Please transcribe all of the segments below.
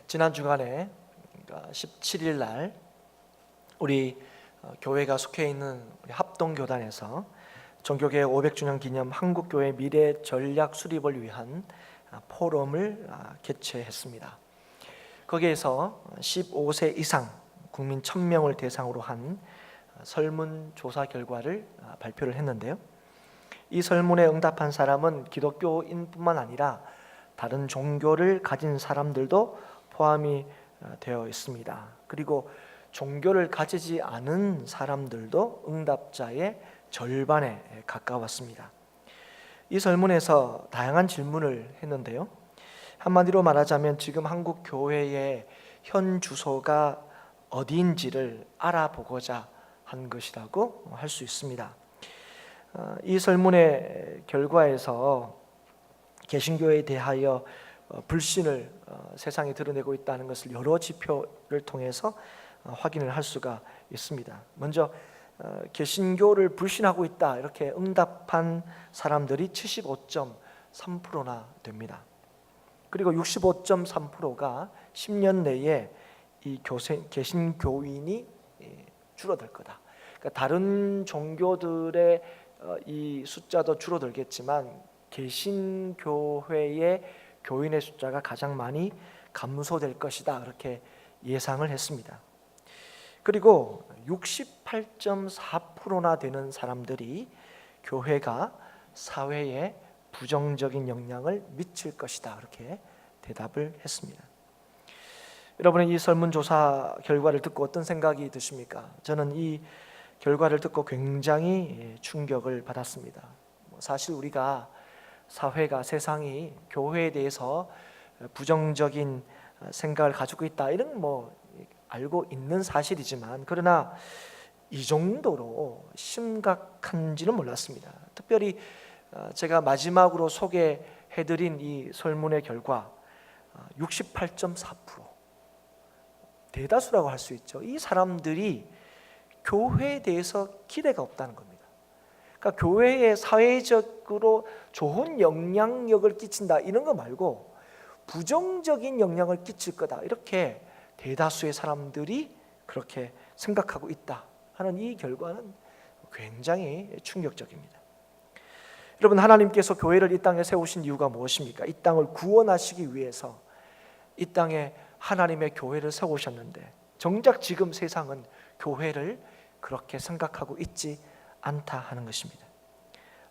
지난 주간에 17일 날 우리 교회가 속해 있는 우리 합동교단에서 종교개혁 500주년 기념 한국교회 미래 전략 수립을 위한 포럼을 개최했습니다. 거기에서 15세 이상 국민 1000명을 대상으로 한 설문조사 결과를 발표를 했는데요. 이 설문에 응답한 사람은 기독교인뿐만 아니라 다른 종교를 가진 사람들도 포함이 되어 있습니다. 그리고 종교를 가지지 않은 사람들도 응답자의 절반에 가까웠습니다. 이 설문에서 다양한 질문을 했는데요. 한마디로 말하자면 지금 한국 교회의 현 주소가 어디인지를 알아보고자 한 것이라고 할 수 있습니다. 이 설문의 결과에서 개신교에 대하여 불신을 세상에 드러내고 있다는 것을 여러 지표를 통해서 확인을 할 수가 있습니다. 먼저 개신교를 불신하고 있다 이렇게 응답한 사람들이 75.3%나 됩니다. 그리고 65.3%가 10년 내에 이 개신교인이 줄어들 거다. 그러니까 다른 종교들의 이 숫자도 줄어들겠지만 개신교회의 교인의 숫자가 가장 많이 감소될 것이다 그렇게 예상을 했습니다. 그리고 68.4%나 되는 사람들이 교회가 사회에 부정적인 영향을 미칠 것이다 그렇게 대답을 했습니다. 여러분은 이 설문조사 결과를 듣고 어떤 생각이 드십니까? 저는 이 결과를 듣고 굉장히 충격을 받았습니다. 사실 우리가 사회가 세상이 교회에 대해서 부정적인 생각을 가지고 있다 이런 알고 있는 사실이지만 그러나 이 정도로 심각한지는 몰랐습니다. 특별히 제가 마지막으로 소개해드린 이 설문의 결과 68.4% 대다수라고 할 수 있죠. 이 사람들이 교회에 대해서 기대가 없다는 겁니다. 그러니까 교회에 사회적으로 좋은 영향력을 끼친다 이런 거 말고 부정적인 영향을 끼칠 거다 이렇게 대다수의 사람들이 그렇게 생각하고 있다 하는 이 결과는 굉장히 충격적입니다. 여러분, 하나님께서 교회를 이 땅에 세우신 이유가 무엇입니까? 이 땅을 구원하시기 위해서 이 땅에 하나님의 교회를 세우셨는데 정작 지금 세상은 교회를 그렇게 생각하고 있지 않다 하는 것입니다.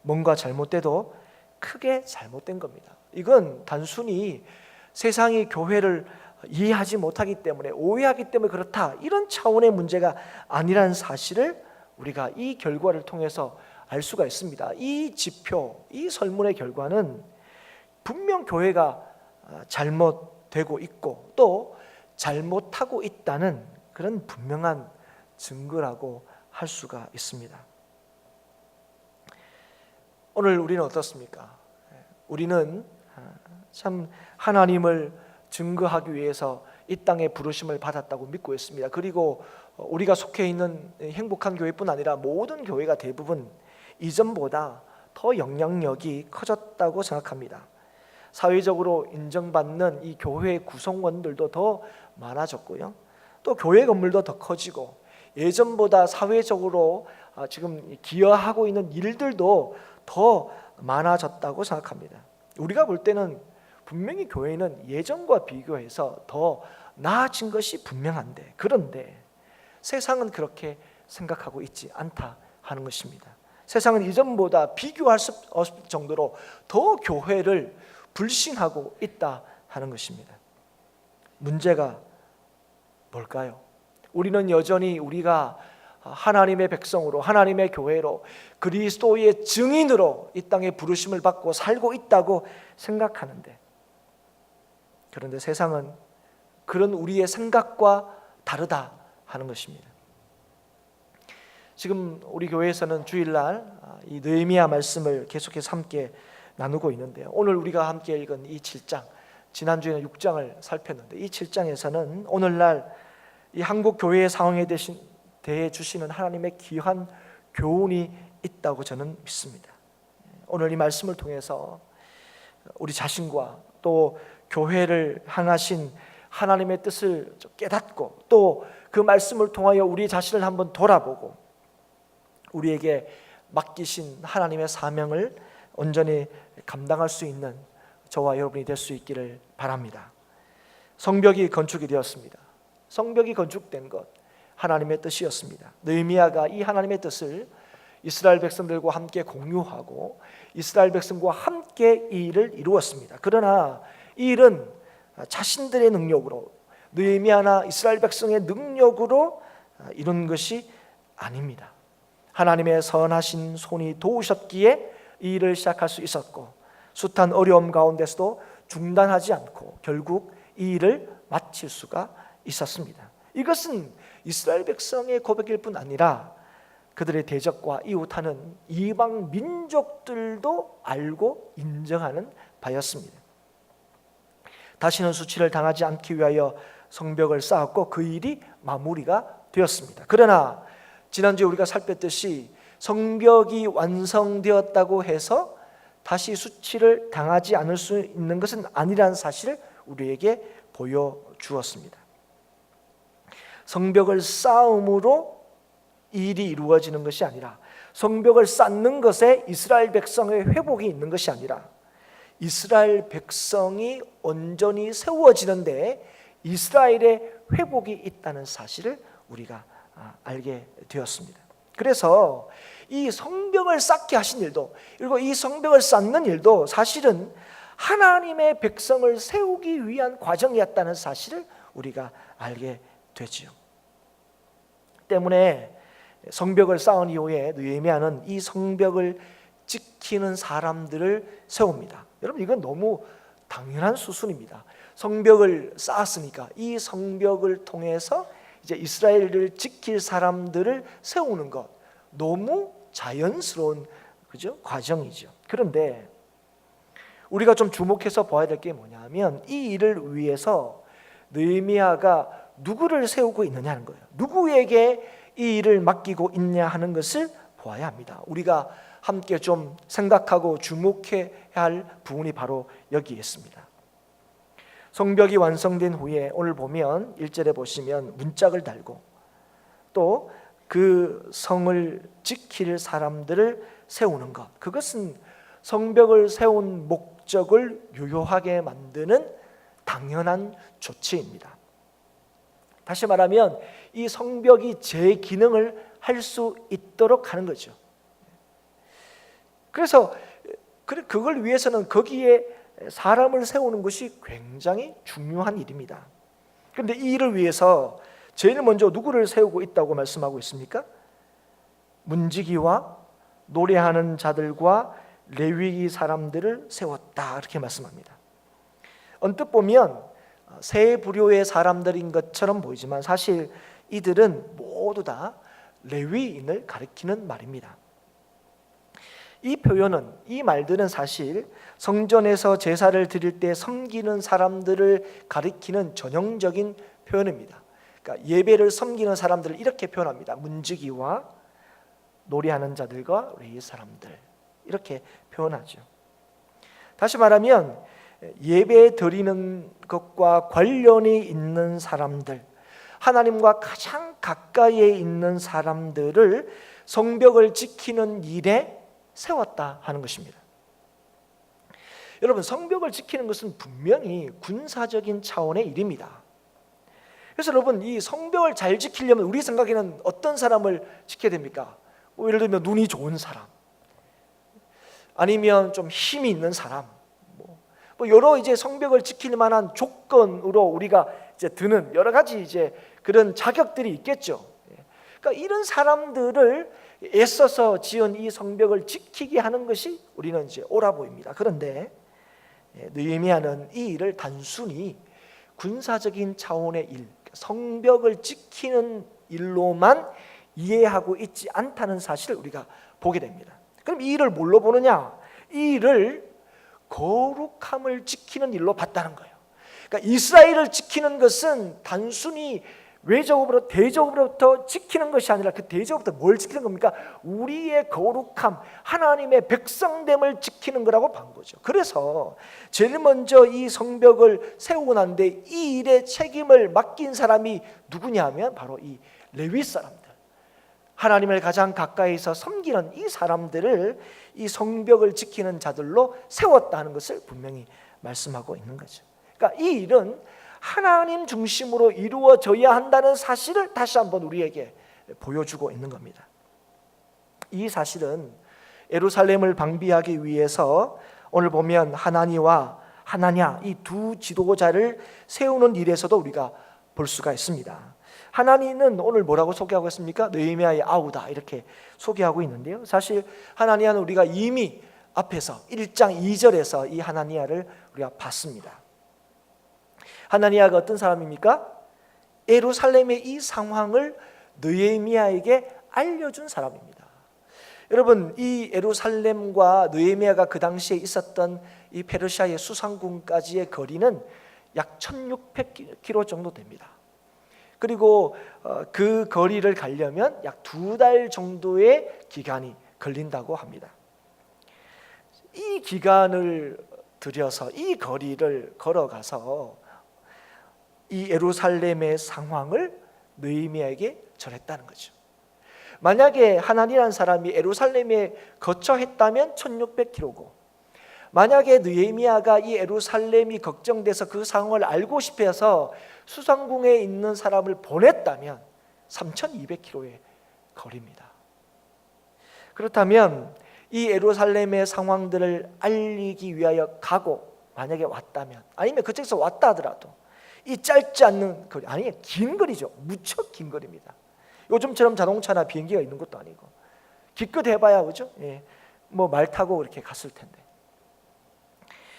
뭔가 잘못돼도 크게 잘못된 겁니다. 이건 단순히 세상이 교회를 이해하지 못하기 때문에 오해하기 때문에 그렇다 이런 차원의 문제가 아니라는 사실을 우리가 이 결과를 통해서 알 수가 있습니다. 이 지표, 이 설문의 결과는 분명 교회가 잘못되고 있고 또 잘못하고 있다는 그런 분명한 증거라고 할 수가 있습니다. 오늘 우리는 어떻습니까? 우리는 참 하나님을 증거하기 위해서 이 땅에 부르심을 받았다고 믿고 있습니다. 그리고 우리가 속해 있는 행복한 교회뿐 아니라 모든 교회가 대부분 이전보다 더 영향력이 커졌다고 생각합니다. 사회적으로 인정받는 이 교회의 구성원들도 더 많아졌고요. 또 교회 건물도 더 커지고 예전보다 사회적으로 지금 기여하고 있는 일들도 더 많아졌다고 생각합니다. 우리가 볼 때는 분명히 교회는 예전과 비교해서 더 나아진 것이 분명한데 그런데 세상은 그렇게 생각하고 있지 않다 하는 것입니다. 세상은 이전보다 비교할 수 없을 정도로 더 교회를 불신하고 있다 하는 것입니다. 문제가 뭘까요? 우리는 여전히 우리가 하나님의 백성으로 하나님의 교회로 그리스도의 증인으로 이 땅에 부르심을 받고 살고 있다고 생각하는데 그런데 세상은 그런 우리의 생각과 다르다 하는 것입니다. 지금 우리 교회에서는 주일날 이 느헤미야 말씀을 계속해서 함께 나누고 있는데요. 오늘 우리가 함께 읽은 이 7장, 지난주에는 6장을 살폈는데 이 7장에서는 오늘날 이 한국 교회의 상황에 대해 주시는 하나님의 귀한 교훈이 있다고 저는 믿습니다. 오늘 이 말씀을 통해서 우리 자신과 또 교회를 향하신 하나님의 뜻을 깨닫고 또 그 말씀을 통하여 우리 자신을 한번 돌아보고 우리에게 맡기신 하나님의 사명을 온전히 감당할 수 있는 저와 여러분이 될 수 있기를 바랍니다. 성벽이 건축이 되었습니다. 성벽이 건축된 것 하나님의 뜻이었습니다. 느헤미야가 이 하나님의 뜻을 이스라엘 백성들과 함께 공유하고 이스라엘 백성과 함께 이 일을 이루었습니다. 그러나 이 일은 자신들의 능력으로 느헤미야나 이스라엘 백성의 능력으로 이룬 것이 아닙니다. 하나님의 선하신 손이 도우셨기에 이 일을 시작할 수 있었고 숱한 어려움 가운데서도 중단하지 않고 결국 이 일을 마칠 수가 있었습니다. 이것은 이스라엘 백성의 고백일 뿐 아니라 그들의 대적과 이웃하는 이방 민족들도 알고 인정하는 바였습니다. 다시는 수치를 당하지 않기 위하여 성벽을 쌓았고 그 일이 마무리가 되었습니다. 그러나 지난주에 우리가 살폈듯이 성벽이 완성되었다고 해서 다시 수치를 당하지 않을 수 있는 것은 아니라는 사실을 우리에게 보여주었습니다. 성벽을 쌓음으로 이 일이 이루어지는 것이 아니라 성벽을 쌓는 것에 이스라엘 백성의 회복이 있는 것이 아니라 이스라엘 백성이 온전히 세워지는데 이스라엘의 회복이 있다는 사실을 우리가 알게 되었습니다. 그래서 이 성벽을 쌓게 하신 일도 그리고 이 성벽을 쌓는 일도 사실은 하나님의 백성을 세우기 위한 과정이었다는 사실을 우리가 알게 되지요. 때문에 성벽을 쌓은 이후에 느헤미야는 이 성벽을 지키는 사람들을 세웁니다. 여러분 이건 너무 당연한 수순입니다. 성벽을 쌓았으니까 이 성벽을 통해서 이제 이스라엘을 지킬 사람들을 세우는 것 너무 자연스러운 그죠? 과정이죠. 그런데 우리가 좀 주목해서 봐야 될 게 뭐냐면 이 일을 위해서 느헤미야가 누구를 세우고 있느냐는 거예요. 누구에게 이 일을 맡기고 있냐 하는 것을 보아야 합니다. 우리가 함께 좀 생각하고 주목해야 할 부분이 바로 여기에 있습니다. 성벽이 완성된 후에 오늘 보면 1절에 보시면 문짝을 달고 또 그 성을 지킬 사람들을 세우는 것, 그것은 성벽을 세운 목적을 유효하게 만드는 당연한 조치입니다. 다시 말하면 이 성벽이 제 기능을 할 수 있도록 하는 거죠. 그래서 그걸 위해서는 거기에 사람을 세우는 것이 굉장히 중요한 일입니다. 그런데 이 일을 위해서 제일 먼저 누구를 세우고 있다고 말씀하고 있습니까? 문지기와 노래하는 자들과 레위 사람들을 세웠다 이렇게 말씀합니다. 언뜻 보면 세 부류의 사람들인 것처럼 보이지만 사실 이들은 모두 다 레위인을 가리키는 말입니다. 이 표현은, 이 말들은 사실 성전에서 제사를 드릴 때 섬기는 사람들을 가리키는 전형적인 표현입니다. 그러니까 예배를 섬기는 사람들을 이렇게 표현합니다. 문지기와 노래하는 자들과 레위 사람들 이렇게 표현하죠. 다시 말하면 예배 드리는 것과 관련이 있는 사람들, 하나님과 가장 가까이에 있는 사람들을 성벽을 지키는 일에 세웠다 하는 것입니다. 여러분, 성벽을 지키는 것은 분명히 군사적인 차원의 일입니다. 그래서 여러분, 이 성벽을 잘 지키려면 우리 생각에는 어떤 사람을 지켜야 됩니까? 예를 들면 눈이 좋은 사람, 아니면 좀 힘이 있는 사람, 뭐 여러 이제 성벽을 지킬 만한 조건으로 우리가 이제 드는 여러 가지 이제 그런 자격들이 있겠죠. 그러니까 이런 사람들을 애써서 지은 이 성벽을 지키게 하는 것이 우리는 이제 옳아 보입니다. 그런데 느헤미야는 이 일을 단순히 군사적인 차원의 일, 성벽을 지키는 일로만 이해하고 있지 않다는 사실을 우리가 보게 됩니다. 그럼 이 일을 뭘로 보느냐? 이 일을 거룩함을 지키는 일로 봤다는 거예요. 그러니까 이스라엘을 지키는 것은 단순히 외적으로 대적으로부터 지키는 것이 아니라 그 대적으로부터 뭘 지키는 겁니까? 우리의 거룩함, 하나님의 백성됨을 지키는 거라고 본 거죠. 그래서 제일 먼저 이 성벽을 세우고 난데 이 일의 책임을 맡긴 사람이 누구냐 하면 바로 이 레위 사람들, 하나님을 가장 가까이서 섬기는 이 사람들을 이 성벽을 지키는 자들로 세웠다는 것을 분명히 말씀하고 있는 거죠. 그러니까 이 일은 하나님 중심으로 이루어져야 한다는 사실을 다시 한번 우리에게 보여주고 있는 겁니다. 이 사실은 예루살렘을 방비하기 위해서 오늘 보면 하나니와 하나냐 이 두 지도자를 세우는 일에서도 우리가 볼 수가 있습니다. 하나니는 오늘 뭐라고 소개하고 있습니까? 느헤미야의 아우다 이렇게 소개하고 있는데요. 사실 하나니야는 우리가 이미 앞에서 1장 2절에서 이 하나니야를 우리가 봤습니다. 하나니야가 어떤 사람입니까? 예루살렘의 이 상황을 느헤미야에게 알려준 사람입니다. 여러분, 이 예루살렘과 느헤미야가 그 당시에 있었던 이 페르시아의 수상궁까지의 거리는 약 1600km 정도 됩니다. 그리고 그 거리를 가려면 약 2달 정도의 기간이 걸린다고 합니다. 이 기간을 들여서 이 거리를 걸어가서 이 예루살렘의 상황을 느헤미야에게 전했다는 거죠. 만약에 하나니라는 사람이 예루살렘에 거처했다면 1600km고 만약에 느헤미야가 이 예루살렘이 걱정돼서 그 상황을 알고 싶어서 수상궁에 있는 사람을 보냈다면 3200km의 거리입니다. 그렇다면 이 예루살렘의 상황들을 알리기 위하여 가고 만약에 왔다면 아니면 그쪽에서 왔다 하더라도 이 짧지 않는 거리, 아니 긴 거리죠. 무척 긴 거리입니다. 요즘처럼 자동차나 비행기가 있는 것도 아니고 기껏 해봐야 그죠? 예, 뭐 말 타고 이렇게 갔을 텐데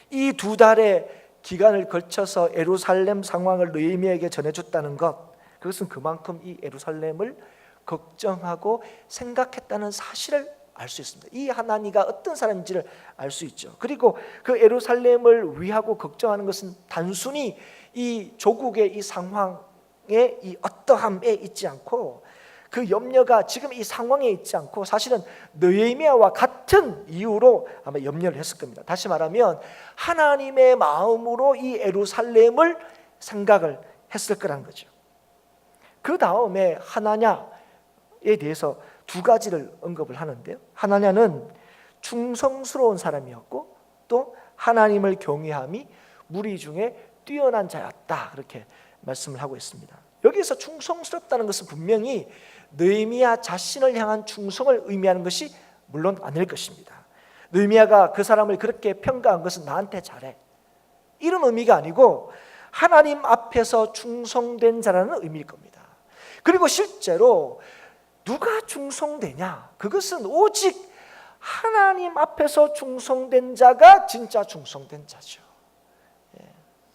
이 2달의 기간을 걸쳐서 예루살렘 상황을 느헤미야에게 전해줬다는 것, 그것은 그만큼 이 예루살렘을 걱정하고 생각했다는 사실을 알 수 있습니다. 이 하나니가 어떤 사람인지를 알 수 있죠. 그리고 그 예루살렘을 위하고 걱정하는 것은 단순히 이 조국의 이 상황의 이 어떠함에 있지 않고 그 염려가 지금 이 상황에 있지 않고 사실은 느헤미야와 같은 이유로 아마 염려를 했을 겁니다. 다시 말하면 하나님의 마음으로 이 예루살렘을 생각을 했을 거라는 거죠. 그 다음에 하나냐에 대해서 두 가지를 언급을 하는데요. 하나냐는 충성스러운 사람이었고 또 하나님을 경외함이 무리 중에 뛰어난 자였다, 그렇게 말씀을 하고 있습니다. 여기서 충성스럽다는 것은 분명히 느헤미야 자신을 향한 충성을 의미하는 것이 물론 아닐 것입니다. 느헤미야가 그 사람을 그렇게 평가한 것은 나한테 잘해 이런 의미가 아니고 하나님 앞에서 충성된 자라는 의미일 겁니다. 그리고 실제로 누가 충성되냐? 그것은 오직 하나님 앞에서 충성된 자가 진짜 충성된 자죠.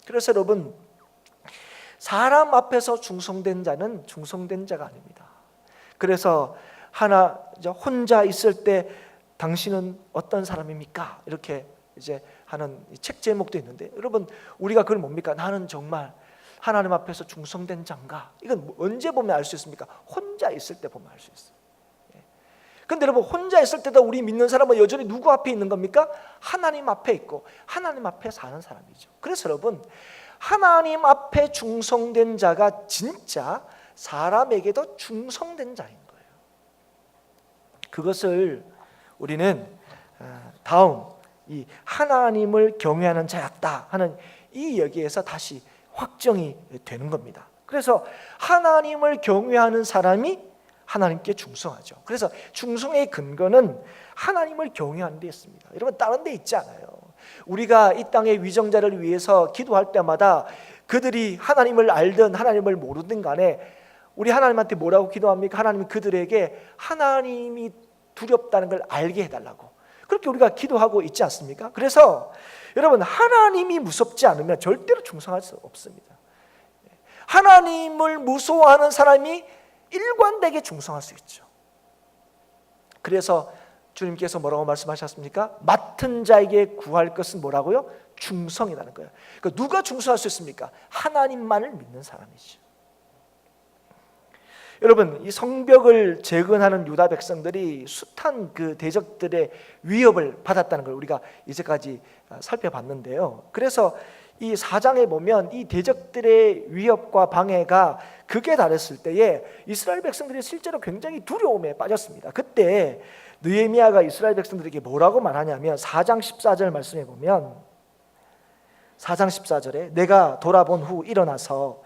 그래서 여러분, 사람 앞에서 충성된 자는 충성된 자가 아닙니다. 그래서 혼자 있을 때 당신은 어떤 사람입니까? 이렇게 이제 하는 책 제목도 있는데, 여러분 우리가 그걸 뭡니까? 나는 정말 하나님 앞에서 충성된 자인가? 이건 언제 보면 알 수 있습니까? 혼자 있을 때 보면 알 수 있어요. 근데 여러분, 혼자 있을 때도 우리 믿는 사람은 여전히 누구 앞에 있는 겁니까? 하나님 앞에 있고 하나님 앞에 사는 사람이죠. 그래서 여러분, 하나님 앞에 충성된 자가 진짜 사람에게도 충성된 자인 거예요. 그것을 우리는 다음 이 하나님을 경외하는 자였다 하는 이 여기에서 다시 확정이 되는 겁니다. 그래서 하나님을 경외하는 사람이 하나님께 충성하죠. 그래서 충성의 근거는 하나님을 경외하는 데 있습니다. 여러분, 다른 데 있지 않아요. 우리가 이 땅의 위정자를 위해서 기도할 때마다 그들이 하나님을 알든 하나님을 모르든 간에 우리 하나님한테 뭐라고 기도합니까? 하나님이 그들에게 하나님이 두렵다는 걸 알게 해달라고 그렇게 우리가 기도하고 있지 않습니까? 그래서 여러분, 하나님이 무섭지 않으면 절대로 충성할 수 없습니다. 하나님을 무서워하는 사람이 일관되게 충성할 수 있죠. 그래서 주님께서 뭐라고 말씀하셨습니까? 맡은 자에게 구할 것은 뭐라고요? 충성이라는 거예요. 그러니까 누가 충성할 수 있습니까? 하나님만을 믿는 사람이죠. 여러분, 이 성벽을 재건하는 유다 백성들이 숱한 그 대적들의 위협을 받았다는 걸 우리가 이제까지 살펴봤는데요. 그래서 이 4장에 보면 이 대적들의 위협과 방해가 극에 달했을 때에 이스라엘 백성들이 실제로 굉장히 두려움에 빠졌습니다. 그때 느헤미야가 이스라엘 백성들에게 뭐라고 말하냐면 4장 14절 말씀해 보면 4장 14절에 내가 돌아본 후 일어나서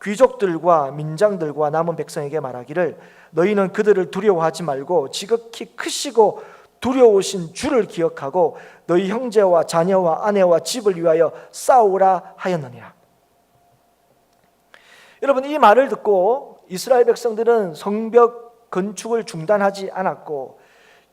귀족들과 민장들과 남은 백성에게 말하기를 너희는 그들을 두려워하지 말고 지극히 크시고 두려우신 주를 기억하고 너희 형제와 자녀와 아내와 집을 위하여 싸우라 하였느니라. 여러분, 이 말을 듣고 이스라엘 백성들은 성벽 건축을 중단하지 않았고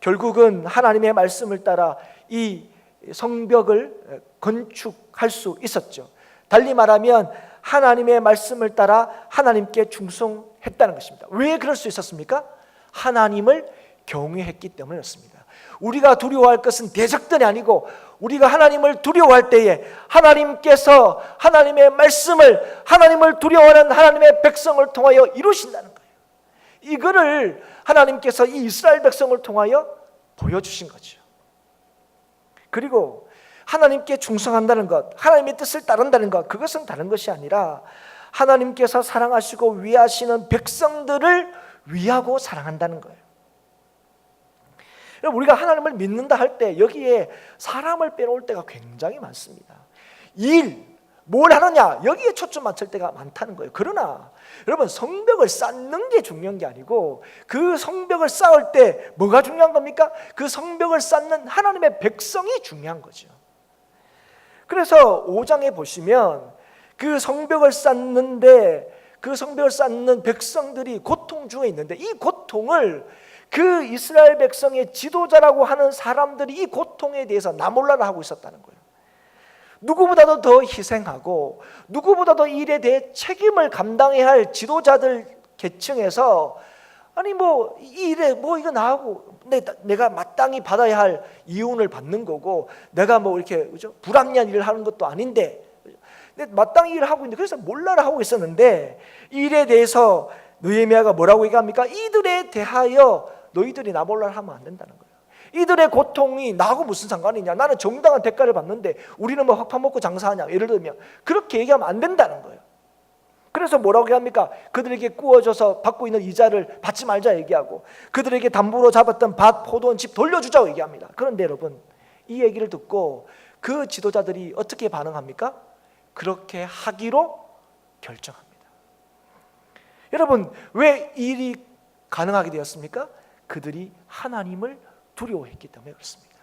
결국은 하나님의 말씀을 따라 이 성벽을 건축할 수 있었죠. 달리 말하면 하나님의 말씀을 따라 하나님께 충성했다는 것입니다. 왜 그럴 수 있었습니까? 하나님을 경외했기 때문이었습니다. 우리가 두려워할 것은 대적들이 아니고 우리가 하나님을 두려워할 때에 하나님께서 하나님의 말씀을 하나님을 두려워하는 하나님의 백성을 통하여 이루신다는 거예요. 이거를 하나님께서 이 이스라엘 백성을 통하여 보여주신 거죠. 그리고 하나님께 충성한다는 것, 하나님의 뜻을 따른다는 것, 그것은 다른 것이 아니라 하나님께서 사랑하시고 위하시는 백성들을 위하고 사랑한다는 거예요. 우리가 하나님을 믿는다 할 때 여기에 사람을 빼놓을 때가 굉장히 많습니다. 뭘 하느냐, 여기에 초점 맞출 때가 많다는 거예요. 그러나 여러분, 성벽을 쌓는 게 중요한 게 아니고 그 성벽을 쌓을 때 뭐가 중요한 겁니까? 그 성벽을 쌓는 하나님의 백성이 중요한 거죠. 그래서 5장에 보시면 그 성벽을 쌓는데 그 성벽을 쌓는 백성들이 고통 중에 있는데 이 고통을 그 이스라엘 백성의 지도자라고 하는 사람들이 이 고통에 대해서 나몰라라 하고 있었다는 거예요. 누구보다도 더 희생하고 누구보다도 이 일에 대해 책임을 감당해야 할 지도자들 계층에서 아니 뭐 이 일에 뭐 이거 나하고 내가 마땅히 받아야 할 이윤을 받는 거고 내가 뭐 이렇게 그죠? 불합리한 일을 하는 것도 아닌데 마땅히 일을 하고 있는데 그래서 몰라라 하고 있었는데 이 일에 대해서 느헤미야가 뭐라고 얘기합니까? 이들에 대하여 너희들이 나몰라라 하면 안 된다는 거예요. 이들의 고통이 나하고 무슨 상관이냐, 나는 정당한 대가를 받는데 우리는 뭐 확 파먹고 장사하냐, 예를 들면 그렇게 얘기하면 안 된다는 거예요. 그래서 뭐라고 합니까? 그들에게 구워줘서 받고 있는 이자를 받지 말자 얘기하고 그들에게 담보로 잡았던 밭, 포도원, 집 돌려주자고 얘기합니다. 그런데 여러분, 이 얘기를 듣고 그 지도자들이 어떻게 반응합니까? 그렇게 하기로 결정합니다. 여러분, 왜 이 일이 가능하게 되었습니까? 그들이 하나님을 두려워했기 때문에 그렇습니다.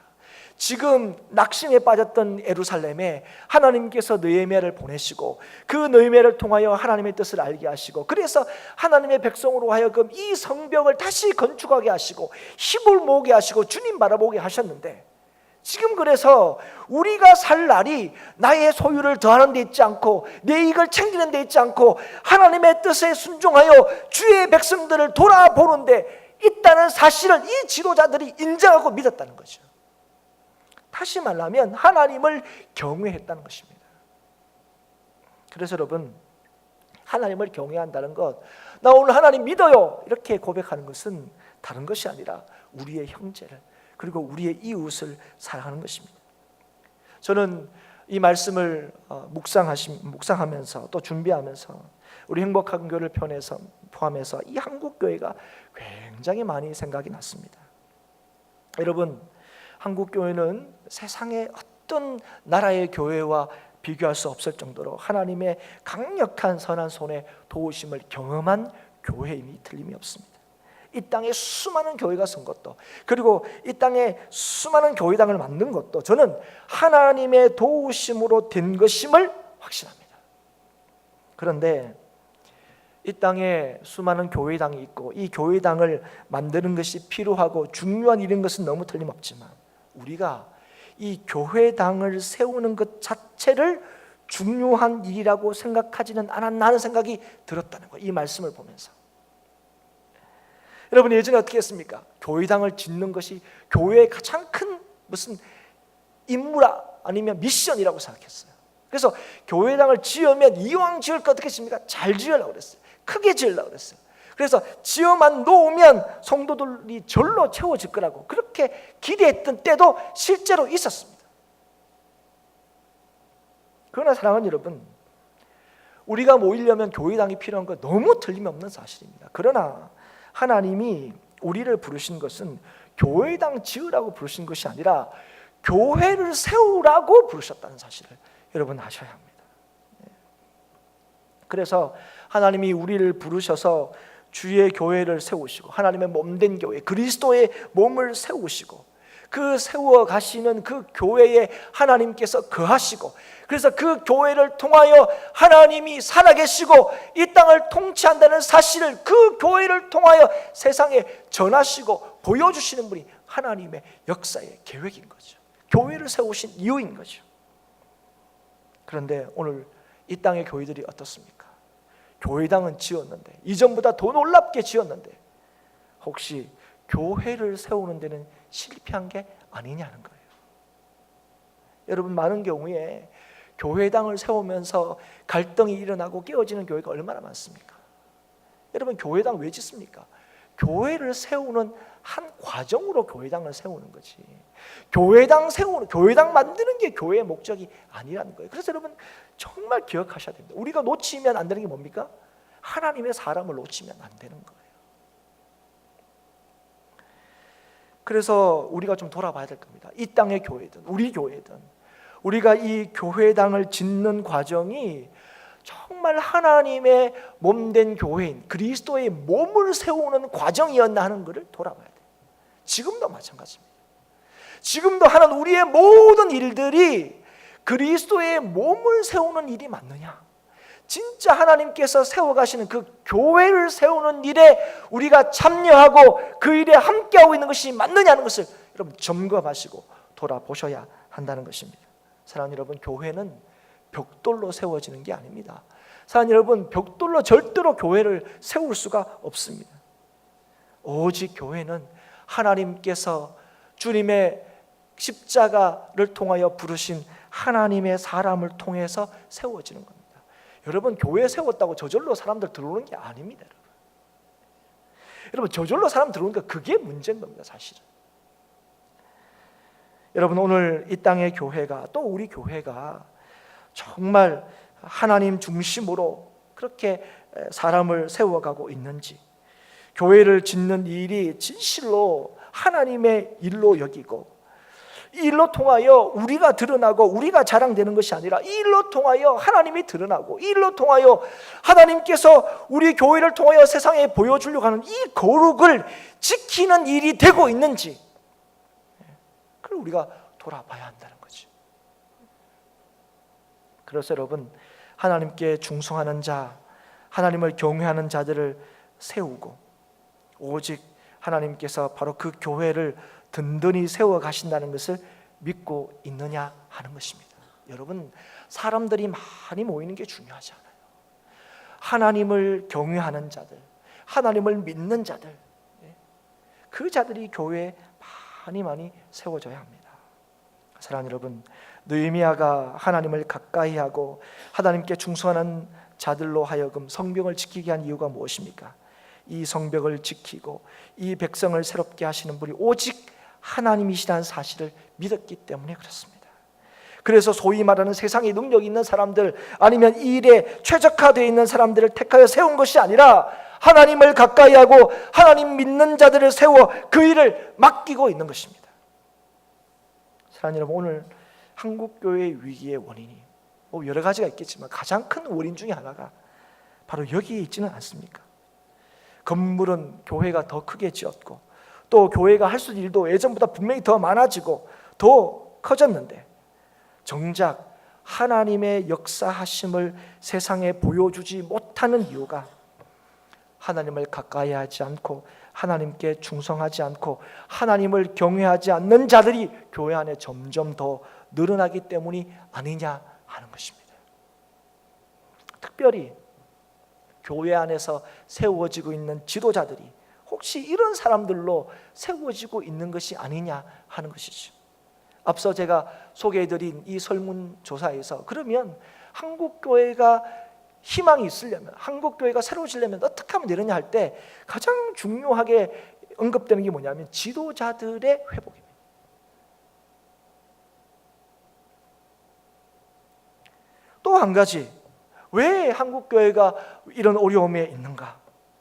지금 낙심에 빠졌던 예루살렘에 하나님께서 느헤미야를 보내시고 그 느헤미야를 통하여 하나님의 뜻을 알게 하시고 그래서 하나님의 백성으로 하여금 이 성벽을 다시 건축하게 하시고 힘을 모으게 하시고 주님 바라보게 하셨는데 지금 그래서 우리가 살 날이 나의 소유를 더하는 데 있지 않고 내 이익을 챙기는 데 있지 않고 하나님의 뜻에 순종하여 주의 백성들을 돌아보는 데 있다는 사실을 이 지도자들이 인정하고 믿었다는 거죠. 다시 말하면 하나님을 경외했다는 것입니다. 그래서 여러분, 하나님을 경외한다는 것, 나 오늘 하나님 믿어요 이렇게 고백하는 것은 다른 것이 아니라 우리의 형제를 그리고 우리의 이웃을 사랑하는 것입니다. 저는 이 말씀을 묵상하면서 또 준비하면서 우리 행복한 교회를 포함해서 이 한국 교회가 굉장히 많이 생각이 났습니다. 여러분, 한국 교회는 세상의 어떤 나라의 교회와 비교할 수 없을 정도로 하나님의 강력한 선한 손에 도우심을 경험한 교회임이 틀림이 없습니다. 이 땅에 수많은 교회가 선 것도 그리고 이 땅에 수많은 교회당을 만든 것도 저는 하나님의 도우심으로 된 것임을 확신합니다. 그런데 이 땅에 수많은 교회당이 있고 이 교회당을 만드는 것이 필요하고 중요한 일인 것은 너무 틀림없지만 우리가 이 교회당을 세우는 것 자체를 중요한 일이라고 생각하지는 않았나 하는 생각이 들었다는 거예요. 이 말씀을 보면서. 여러분, 예전에 어떻게 했습니까? 교회당을 짓는 것이 교회의 가장 큰 무슨 임무라 아니면 미션이라고 생각했어요. 그래서 교회당을 지으면 이왕 지을 거 어떻게 했습니까? 잘 지으려고 그랬어요. 크게 지으려고 그랬어요. 그래서 지어만 놓으면 성도들이 절로 채워질 거라고 그렇게 기대했던 때도 실제로 있었습니다. 그러나 사랑하는 여러분, 우리가 모이려면 교회당이 필요한 건 너무 틀림없는 사실입니다. 그러나 하나님이 우리를 부르신 것은 교회당 지으라고 부르신 것이 아니라 교회를 세우라고 부르셨다는 사실을 여러분 아셔야 합니다. 그래서 하나님이 우리를 부르셔서 주의 교회를 세우시고 하나님의 몸된 교회, 그리스도의 몸을 세우시고 그 세워 가시는 그 교회에 하나님께서 거하시고, 그래서 그 교회를 통하여 하나님이 살아계시고 이 땅을 통치한다는 사실을 그 교회를 통하여 세상에 전하시고 보여주시는 분이 하나님의 역사의 계획인 거죠. 교회를 세우신 이유인 거죠. 그런데 오늘 이 땅의 교회들이 어떻습니까? 교회당은 지었는데, 이전보다 더 놀랍게 지었는데 혹시 교회를 세우는 데는 실패한 게 아니냐는 거예요. 여러분, 많은 경우에 교회당을 세우면서 갈등이 일어나고 깨어지는 교회가 얼마나 많습니까? 여러분, 교회당 왜 짓습니까? 교회를 세우는 한 과정으로 교회당을 세우는 거지, 교회당 만드는 게 교회의 목적이 아니라는 거예요. 그래서 여러분 정말 기억하셔야 됩니다. 우리가 놓치면 안 되는 게 뭡니까? 하나님의 사람을 놓치면 안 되는 거예요. 그래서 우리가 좀 돌아봐야 될 겁니다. 이 땅의 교회든 우리 교회든 우리가 이 교회당을 짓는 과정이 정말 하나님의 몸된 교회인 그리스도의 몸을 세우는 과정이었나 하는 것을 돌아봐야 돼요. 지금도 마찬가지입니다. 지금도 하는 우리의 모든 일들이 그리스도의 몸을 세우는 일이 맞느냐, 진짜 하나님께서 세워가시는 그 교회를 세우는 일에 우리가 참여하고 그 일에 함께하고 있는 것이 맞느냐는 것을 여러분 점검하시고 돌아보셔야 한다는 것입니다. 사랑하는 여러분, 교회는 벽돌로 세워지는 게 아닙니다. 사랑하는 여러분, 벽돌로 절대로 교회를 세울 수가 없습니다. 오직 교회는 하나님께서 주님의 십자가를 통하여 부르신 하나님의 사람을 통해서 세워지는 겁니다. 여러분, 교회 세웠다고 저절로 사람들 들어오는 게 아닙니다. 여러분, 저절로 사람 들어오니까 그게 문제인 겁니다, 사실은. 여러분, 오늘 이 땅의 교회가, 또 우리 교회가 정말 하나님 중심으로 그렇게 사람을 세워가고 있는지, 교회를 짓는 일이 진실로 하나님의 일로 여기고 이 일로 통하여 우리가 드러나고 우리가 자랑되는 것이 아니라 이 일로 통하여 하나님이 드러나고 이 일로 통하여 하나님께서 우리 교회를 통하여 세상에 보여주려고 하는 이 거룩을 지키는 일이 되고 있는지, 그걸 우리가 돌아봐야 한다는 거죠. 그래서 여러분, 하나님께 충성하는 자, 하나님을 경외하는 자들을 세우고 오직 하나님께서 바로 그 교회를 든든히 세워 가신다는 것을 믿고 있느냐 하는 것입니다. 여러분, 사람들이 많이 모이는 게 중요하지 않아요. 하나님을 경외하는 자들, 하나님을 믿는 자들, 그 자들이 교회에 많이 세워져야 합니다. 사랑하는 여러분, 느헤미야가 하나님을 가까이 하고 하나님께 충성하는 자들로 하여금 성벽을 지키게 한 이유가 무엇입니까? 이 성벽을 지키고 이 백성을 새롭게 하시는 분이 오직 하나님이시라는 사실을 믿었기 때문에 그렇습니다. 그래서 소위 말하는 세상에 능력 있는 사람들, 아니면 이 일에 최적화되어 있는 사람들을 택하여 세운 것이 아니라 하나님을 가까이 하고 하나님 믿는 자들을 세워 그 일을 맡기고 있는 것입니다. 사랑하는 여러분, 오늘 한국교회의 위기의 원인이 여러 가지가 있겠지만 가장 큰 원인 중에 하나가 바로 여기에 있지는 않습니까? 건물은 교회가 더 크게 지었고 또 교회가 할 수 있는 일도 예전보다 분명히 더 많아지고 더 커졌는데 정작 하나님의 역사하심을 세상에 보여주지 못하는 이유가 하나님을 가까이 하지 않고 하나님께 충성하지 않고 하나님을 경외하지 않는 자들이 교회 안에 점점 더 늘어나기 때문이 아니냐 하는 것입니다. 특별히 교회 안에서 세워지고 있는 지도자들이 혹시 이런 사람들로 세워지고 있는 것이 아니냐 하는 것이죠. 앞서 제가 소개해드린 이 설문조사에서 그러면 한국교회가 희망이 있으려면, 한국 교회가 새로워지려면 어떻게 하면 되느냐 할 때 가장 중요하게 언급되는 게 뭐냐면 지도자들의 회복입니다. 또 한 가지, 왜 한국 교회가 이런 어려움에 있는가?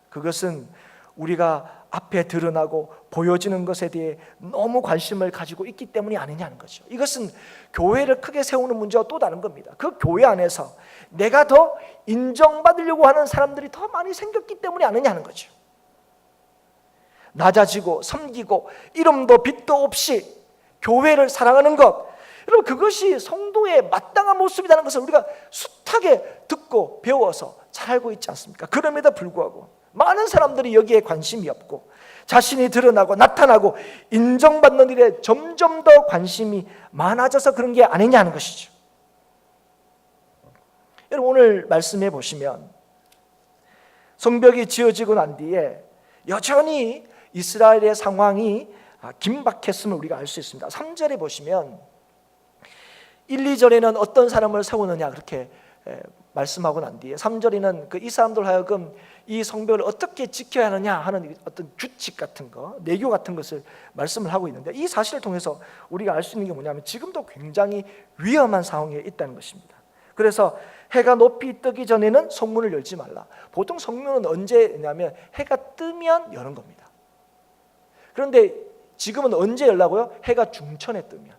그것은 우리가 앞에 드러나고 보여지는 것에 대해 너무 관심을 가지고 있기 때문이 아니냐는 거죠. 이것은 교회를 크게 세우는 문제와 또 다른 겁니다. 그 교회 안에서 내가 더 인정받으려고 하는 사람들이 더 많이 생겼기 때문이 아니냐는 거죠. 낮아지고 섬기고 이름도 빛도 없이 교회를 사랑하는 것, 여러분 그것이 성도의 마땅한 모습이라는 것을 우리가 숱하게 듣고 배워서 잘 알고 있지 않습니까? 그럼에도 불구하고 많은 사람들이 여기에 관심이 없고 자신이 드러나고 나타나고 인정받는 일에 점점 더 관심이 많아져서 그런 게 아니냐는 것이죠. 여러분 오늘 말씀해 보시면 성벽이 지어지고 난 뒤에 여전히 이스라엘의 상황이 긴박했음을 우리가 알 수 있습니다. 3절에 보시면 1, 2절에는 어떤 사람을 세우느냐 그렇게 말씀하고 난 뒤에 3절에는 이 사람들 하여금 이 성벽을 어떻게 지켜야 하느냐 하는 어떤 규칙 같은 거, 내교 같은 것을 말씀을 하고 있는데, 이 사실을 통해서 우리가 알 수 있는 게 뭐냐면 지금도 굉장히 위험한 상황에 있다는 것입니다. 그래서 해가 높이 뜨기 전에는 성문을 열지 말라. 보통 성문은 언제냐면 해가 뜨면 여는 겁니다. 그런데 지금은 언제 열라고요? 해가 중천에 뜨면,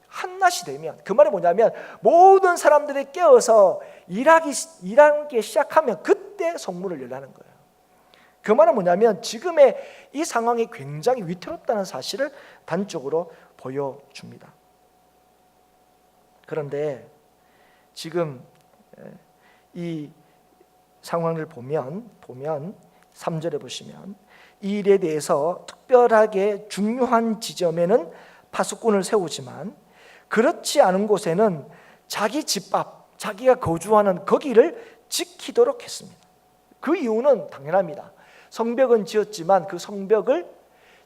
한낮이 되면. 그 말이 뭐냐면 모든 사람들이 깨어서 일하기 시작하면 그때 성문을 열라는 거예요. 그 말은 뭐냐면 지금의 이 상황이 굉장히 위태롭다는 사실을 단적으로 보여줍니다. 그런데 지금 이 상황을 보면 3절에 보시면 이 일에 대해서 특별하게 중요한 지점에는 파수꾼을 세우지만 그렇지 않은 곳에는 자기 집 앞, 자기가 거주하는 거기를 지키도록 했습니다. 그 이유는 당연합니다. 성벽은 지었지만 그 성벽을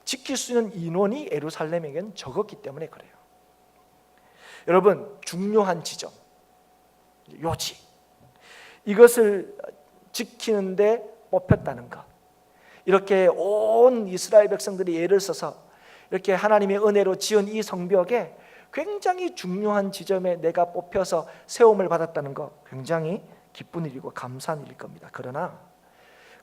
지킬 수 있는 인원이 예루살렘에겐 적었기 때문에 그래요. 여러분 중요한 지점, 요지, 이것을 지키는데 뽑혔다는 것, 이렇게 온 이스라엘 백성들이 예를 써서 이렇게 하나님의 은혜로 지은 이 성벽에 굉장히 중요한 지점에 내가 뽑혀서 세움을 받았다는 것, 굉장히 기쁜 일이고 감사한 일일 겁니다. 그러나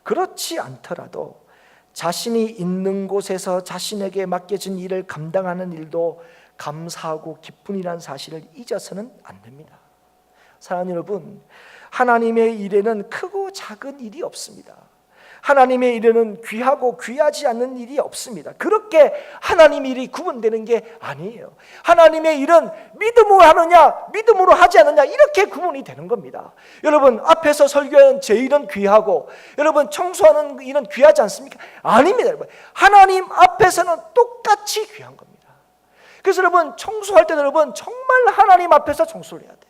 그렇지 않더라도 자신이 있는 곳에서 자신에게 맡겨진 일을 감당하는 일도 감사하고 기쁜 일이라는 사실을 잊어서는 안 됩니다. 사랑하는 여러분, 하나님의 일에는 크고 작은 일이 없습니다. 하나님의 일에는 귀하고 귀하지 않는 일이 없습니다. 그렇게 하나님의 일이 구분되는 게 아니에요. 하나님의 일은 믿음으로 하느냐 믿음으로 하지 않느냐 이렇게 구분이 되는 겁니다. 여러분 앞에서 설교하는 제 일은 귀하고 여러분 청소하는 일은 귀하지 않습니까? 아닙니다. 여러분 하나님 앞에서는 똑같이 귀한 겁니다. 그래서 여러분 청소할 때는 여러분 정말 하나님 앞에서 청소를 해야 돼요.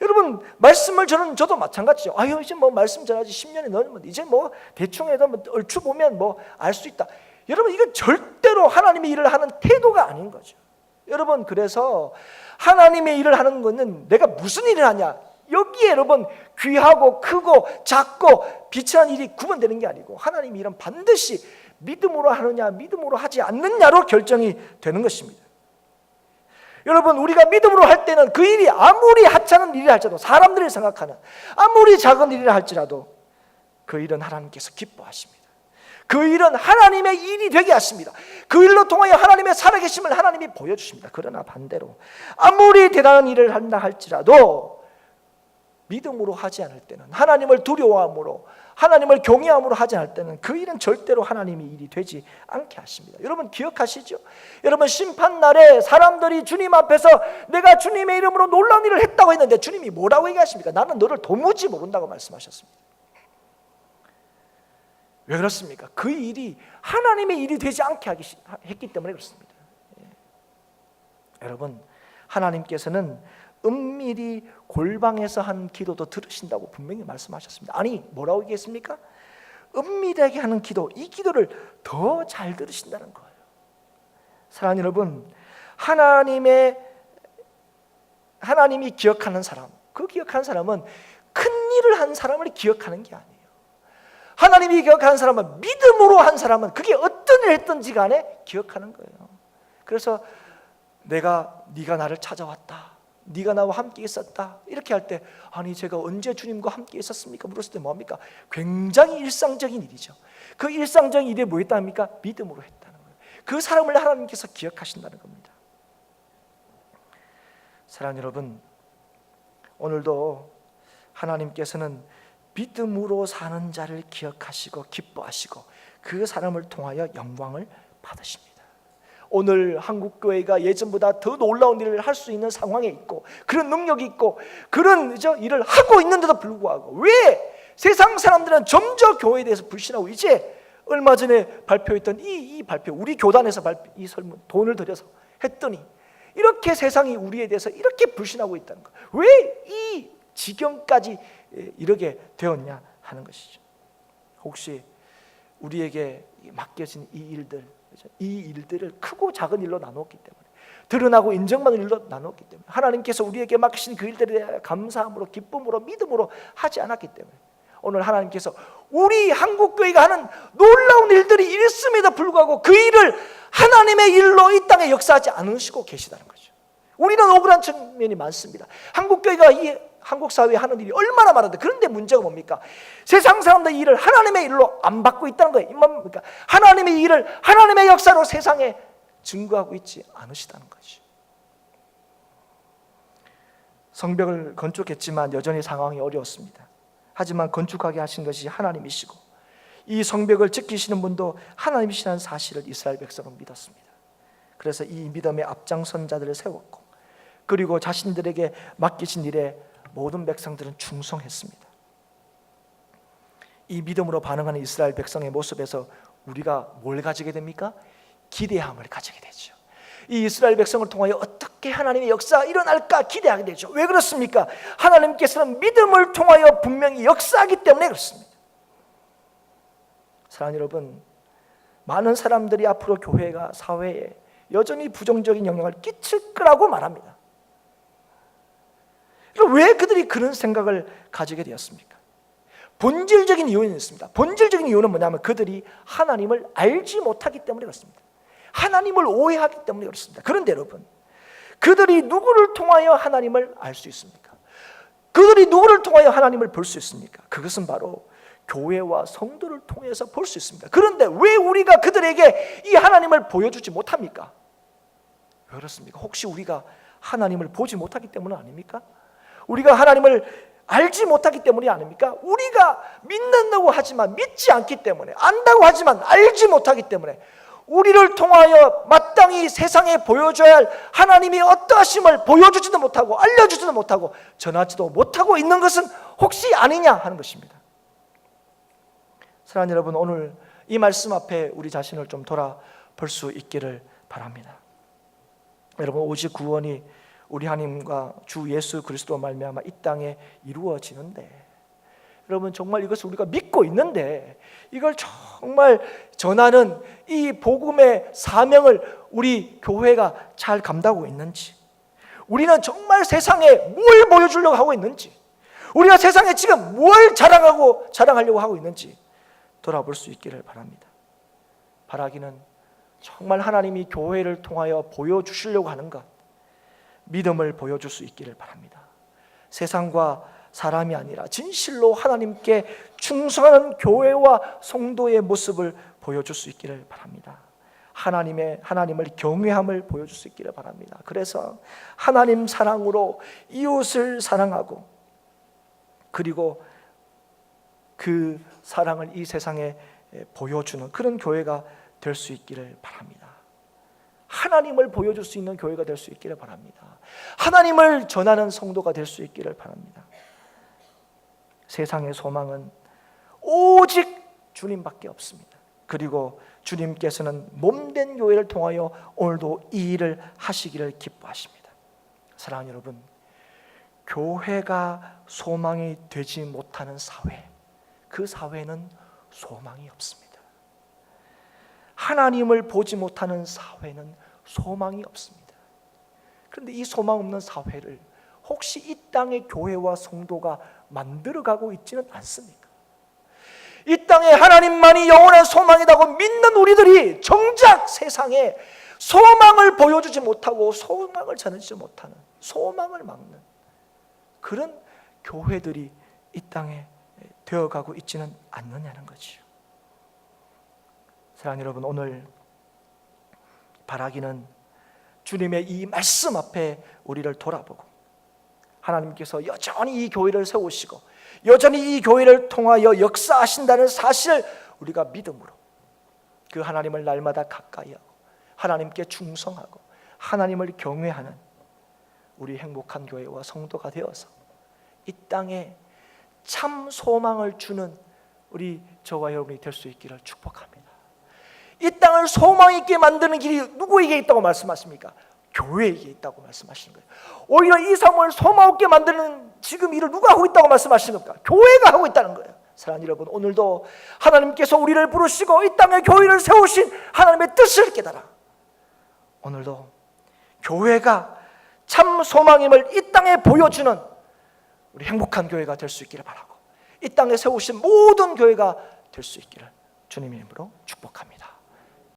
여러분 말씀을 저도 마찬가지죠. 아유 이제 뭐 말씀 전하지 10년이 넘으면 이제 뭐 대충 해도 뭐 얼추 보면 뭐 알 수 있다. 여러분 이건 절대로 하나님의 일을 하는 태도가 아닌 거죠. 여러분 그래서 하나님의 일을 하는 것은 내가 무슨 일을 하냐 여기에 여러분 귀하고 크고 작고 비천한 일이 구분되는 게 아니고 하나님의 일은 반드시 믿음으로 하느냐 믿음으로 하지 않느냐로 결정이 되는 것입니다. 여러분 우리가 믿음으로 할 때는 그 일이 아무리 하찮은 일이라 할지라도 사람들이 생각하는 아무리 작은 일이라 할지라도 그 일은 하나님께서 기뻐하십니다. 그 일은 하나님의 일이 되게 하십니다. 그 일로 통하여 하나님의 살아계심을 하나님이 보여주십니다. 그러나 반대로 아무리 대단한 일을 한다 할지라도 믿음으로 하지 않을 때는 하나님을 두려워함으로 하나님을 경외함으로 하지 않을 때는 그 일은 절대로 하나님의 일이 되지 않게 하십니다. 여러분 기억하시죠? 여러분 심판날에 사람들이 주님 앞에서 내가 주님의 이름으로 놀라운 일을 했다고 했는데 주님이 뭐라고 얘기하십니까? 나는 너를 도무지 모른다고 말씀하셨습니다. 왜 그렇습니까? 그 일이 하나님의 일이 되지 않게 했기 때문에 그렇습니다. 여러분 하나님께서는 은밀히 골방에서 한 기도도 들으신다고 분명히 말씀하셨습니다. 아니 뭐라고 얘기했습니까? 은밀하게 하는 기도, 이 기도를 더 잘 들으신다는 거예요. 사랑하는 여러분, 하나님이 기억하는 사람, 그 기억하는 사람은 큰 일을 한 사람을 기억하는 게 아니에요. 하나님이 기억하는 사람은, 믿음으로 한 사람은 그게 어떤 일을 했든지 간에 기억하는 거예요. 그래서 네가 나를 찾아왔다, 네가 나와 함께 있었다, 이렇게 할 때, 아니 제가 언제 주님과 함께 있었습니까? 물었을 때 뭡니까? 굉장히 일상적인 일이죠. 그 일상적인 일이 뭐였답니까? 믿음으로 했다는 거예요. 그 사람을 하나님께서 기억하신다는 겁니다. 사랑하는 여러분, 오늘도 하나님께서는 믿음으로 사는 자를 기억하시고 기뻐하시고 그 사람을 통하여 영광을 받으십니다. 오늘 한국교회가 예전보다 더 놀라운 일을 할 수 있는 상황에 있고, 그런 능력이 있고, 그런 일을 하고 있는데도 불구하고 왜 세상 사람들은 점점 교회에 대해서 불신하고, 이제 얼마 전에 발표했던 이 발표, 우리 교단에서 이 설문 돈을 들여서 했더니 이렇게 세상이 우리에 대해서 이렇게 불신하고 있다는 것, 왜 이 지경까지 이르게 되었냐 하는 것이죠. 혹시 우리에게 맡겨진 이 일들을 크고 작은 일로 나누었기 때문에, 드러나고 인정받는 일로 나누었기 때문에, 하나님께서 우리에게 맡기신 그 일들에 대한 감사함으로, 기쁨으로, 믿음으로 하지 않았기 때문에, 오늘 하나님께서 우리 한국교회가 하는 놀라운 일들이 있음에도 불구하고 그 일을 하나님의 일로 이 땅에 역사하지 않으시고 계시다는 거죠. 우리는 억울한 측면이 많습니다. 한국교회가 이 한국 사회에 하는 일이 얼마나 많은데, 그런데 문제가 뭡니까? 세상 사람들의 일을 하나님의 일로 안 받고 있다는 거예요. 뭡니까? 하나님의 일을 하나님의 역사로 세상에 증거하고 있지 않으시다는 거죠. 성벽을 건축했지만 여전히 상황이 어려웠습니다. 하지만 건축하게 하신 것이 하나님이시고, 이 성벽을 지키시는 분도 하나님이시라는 사실을 이스라엘 백성은 믿었습니다. 그래서 이 믿음의 앞장선 자들을 세웠고, 그리고 자신들에게 맡기신 일에 모든 백성들은 충성했습니다. 이 믿음으로 반응하는 이스라엘 백성의 모습에서 우리가 뭘 가지게 됩니까? 기대함을 가지게 되죠. 이 이스라엘 백성을 통하여 어떻게 하나님의 역사가 일어날까 기대하게 되죠. 왜 그렇습니까? 하나님께서는 믿음을 통하여 분명히 역사하기 때문에 그렇습니다. 사랑하는 여러분, 많은 사람들이 앞으로 교회가 사회에 여전히 부정적인 영향을 끼칠 거라고 말합니다. 왜 그들이 그런 생각을 가지게 되었습니까? 본질적인 이유는 있습니다. 본질적인 이유는 뭐냐면 그들이 하나님을 알지 못하기 때문에 그렇습니다. 하나님을 오해하기 때문에 그렇습니다. 그런데 여러분, 그들이 누구를 통하여 하나님을 알 수 있습니까? 그들이 누구를 통하여 하나님을 볼 수 있습니까? 그것은 바로 교회와 성도를 통해서 볼 수 있습니다. 그런데 왜 우리가 그들에게 이 하나님을 보여주지 못합니까? 왜 그렇습니까? 혹시 우리가 하나님을 보지 못하기 때문은 아닙니까? 우리가 하나님을 알지 못하기 때문이 아닙니까? 우리가 믿는다고 하지만 믿지 않기 때문에, 안다고 하지만 알지 못하기 때문에, 우리를 통하여 마땅히 세상에 보여줘야 할 하나님이 어떠하심을 보여주지도 못하고 알려주지도 못하고 전하지도 못하고 있는 것은 혹시 아니냐 하는 것입니다. 사랑하는 여러분, 오늘 이 말씀 앞에 우리 자신을 좀 돌아볼 수 있기를 바랍니다. 여러분, 오직 구원이 우리 하나님과 주 예수 그리스도 말미암아 이 땅에 이루어지는데, 여러분 정말 이것을 우리가 믿고 있는데, 이걸 정말 전하는 이 복음의 사명을 우리 교회가 잘 감당하고 있는지, 우리는 정말 세상에 뭘 보여주려고 하고 있는지, 우리가 세상에 지금 뭘 자랑하려고 하고 있는지 돌아볼 수 있기를 바랍니다. 바라기는 정말 하나님이 교회를 통하여 보여주시려고 하는 것, 믿음을 보여줄 수 있기를 바랍니다. 세상과 사람이 아니라 진실로 하나님께 충성하는 교회와 성도의 모습을 보여줄 수 있기를 바랍니다. 하나님을 경외함을 보여줄 수 있기를 바랍니다. 그래서 하나님 사랑으로 이웃을 사랑하고, 그리고 그 사랑을 이 세상에 보여주는 그런 교회가 될 수 있기를 바랍니다. 하나님을 보여줄 수 있는 교회가 될 수 있기를 바랍니다. 하나님을 전하는 성도가 될 수 있기를 바랍니다. 세상의 소망은 오직 주님밖에 없습니다. 그리고 주님께서는 몸된 교회를 통하여 오늘도 이 일을 하시기를 기뻐하십니다. 사랑하는 여러분, 교회가 소망이 되지 못하는 사회, 그 사회는 소망이 없습니다. 하나님을 보지 못하는 사회는 소망이 없습니다. 그런데 이 소망 없는 사회를 혹시 이 땅의 교회와 성도가 만들어가고 있지는 않습니까? 이 땅에 하나님만이 영원한 소망이라고 믿는 우리들이 정작 세상에 소망을 보여주지 못하고 소망을 전해주지 못하는, 소망을 막는 그런 교회들이 이 땅에 되어가고 있지는 않느냐는 거지요. 사랑하는 여러분, 오늘 바라기는 주님의 이 말씀 앞에 우리를 돌아보고 하나님께서 여전히 이 교회를 세우시고 여전히 이 교회를 통하여 역사하신다는 사실을 우리가 믿음으로 그 하나님을 날마다 가까이 하고 하나님께 충성하고 하나님을 경외하는 우리 행복한 교회와 성도가 되어서 이 땅에 참 소망을 주는 우리 저와 여러분이 될 수 있기를 축복합니다. 이 땅을 소망 있게 만드는 길이 누구에게 있다고 말씀하십니까? 교회에게 있다고 말씀하시는 거예요. 오히려 이 삶을 소망 없게 만드는 지금 일을 누가 하고 있다고 말씀하시는 겁니까? 교회가 하고 있다는 거예요. 사랑하는 여러분, 오늘도 하나님께서 우리를 부르시고 이 땅에 교회를 세우신 하나님의 뜻을 깨달아 오늘도 교회가 참 소망임을 이 땅에 보여주는 우리 행복한 교회가 될 수 있기를 바라고 이 땅에 세우신 모든 교회가 될 수 있기를 주님의 이름으로 축복합니다.